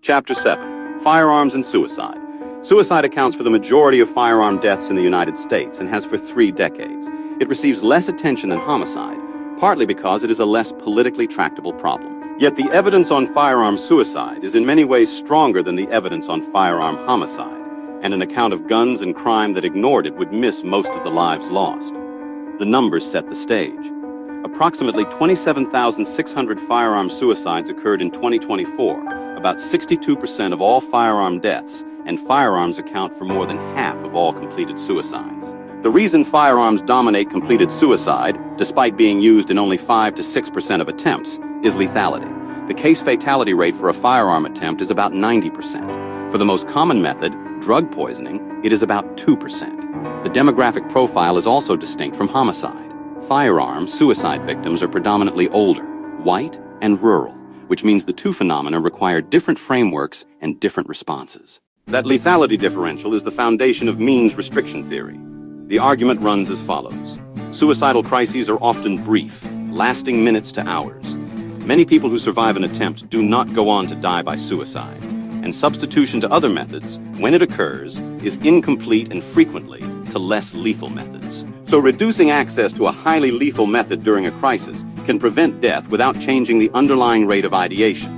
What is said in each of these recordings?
Chapter 7. Firearms and Suicide. Suicide accounts for the majority of firearm deaths in the United States and has for 3 decades. It receives less attention than homicide, partly because it is a less politically tractable problem. Yet the evidence on firearm suicide is in many ways stronger than the evidence on firearm homicide, and an account of guns and crime that ignored it would miss most of the lives lost. The numbers set the stage. Approximately 27,600 firearm suicides occurred in 2024, about 62% of all firearm deaths, and firearms account for more than half of all completed suicides. The reason firearms dominate completed suicide, despite being used in only 5 to 6% of attempts, is lethality. The case fatality rate for a firearm attempt is about 90%. For the most common method, drug poisoning, it is about 2%. The demographic profile is also distinct from homicide. Firearm suicide victims are predominantly older, white, and rural, which means the two phenomena require different frameworks and different responses. That lethality differential is the foundation of means restriction theory. The argument runs as follows. Suicidal crises are often brief, lasting minutes to hours. Many people who survive an attempt do not go on to die by suicide, and substitution to other methods, when it occurs, is incomplete and frequently to less lethal methods. So reducing access to a highly lethal method during a crisis can prevent death without changing the underlying rate of ideation.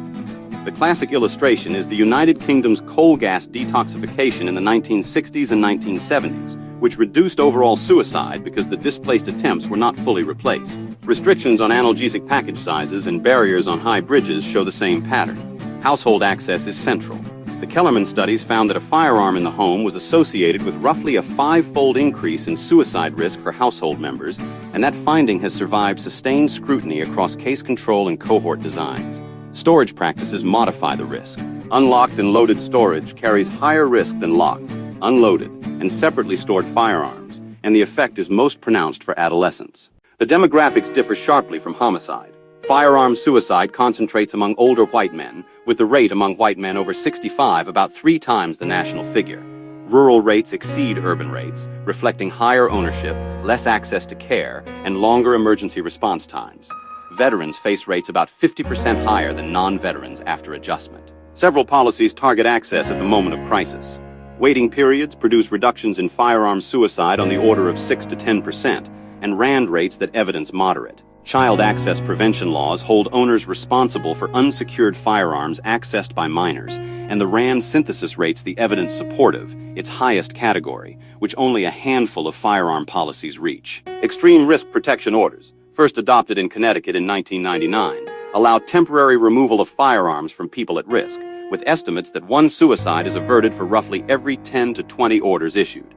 The classic illustration is the United Kingdom's coal gas detoxification in the 1960s and 1970s, which reduced overall suicide because the displaced attempts were not fully replaced. Restrictions on analgesic package sizes and barriers on high bridges show the same pattern. Household access is central. The Kellerman studies found that a firearm in the home was associated with roughly a 5-fold increase in suicide risk for household members, and that finding has survived sustained scrutiny across case control and cohort designs. Storage practices modify the risk. Unlocked and loaded storage carries higher risk than locked, unloaded, and separately stored firearms, and the effect is most pronounced for adolescents. The demographics differ sharply from homicide. Firearm suicide concentrates among older white men, with the rate among white men over 65 about 3 times the national figure. Rural rates exceed urban rates, reflecting higher ownership, less access to care, and longer emergency response times. Veterans face rates about 50% higher than non-veterans after adjustment. Several policies target access at the moment of crisis. Waiting periods produce reductions in firearm suicide on the order of 6 to 10%, and RAND rates that evidence moderate. Child access prevention laws hold owners responsible for unsecured firearms accessed by minors, and the RAND synthesis rates the evidence supportive, its highest category, which only a handful of firearm policies reach. Extreme risk protection orders, first adopted in Connecticut in 1999, allow temporary removal of firearms from people at risk, with estimates that 1 suicide is averted for roughly every 10 to 20 orders issued.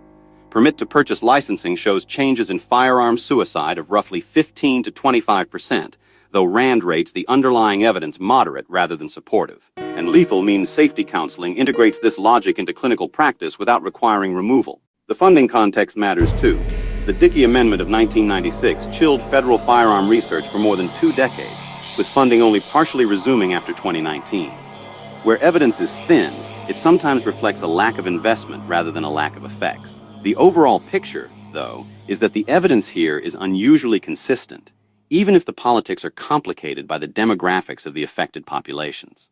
Permit-to-purchase licensing shows changes in firearm suicide of roughly 15 to 25%, though RAND rates the underlying evidence moderate rather than supportive. And lethal means safety counseling integrates this logic into clinical practice without requiring removal. The funding context matters too. The Dickey Amendment of 1996 chilled federal firearm research for more than 2 decades, with funding only partially resuming after 2019. Where evidence is thin, it sometimes reflects a lack of investment rather than a lack of effects. The overall picture, though, is that the evidence here is unusually consistent, even if the politics are complicated by the demographics of the affected populations.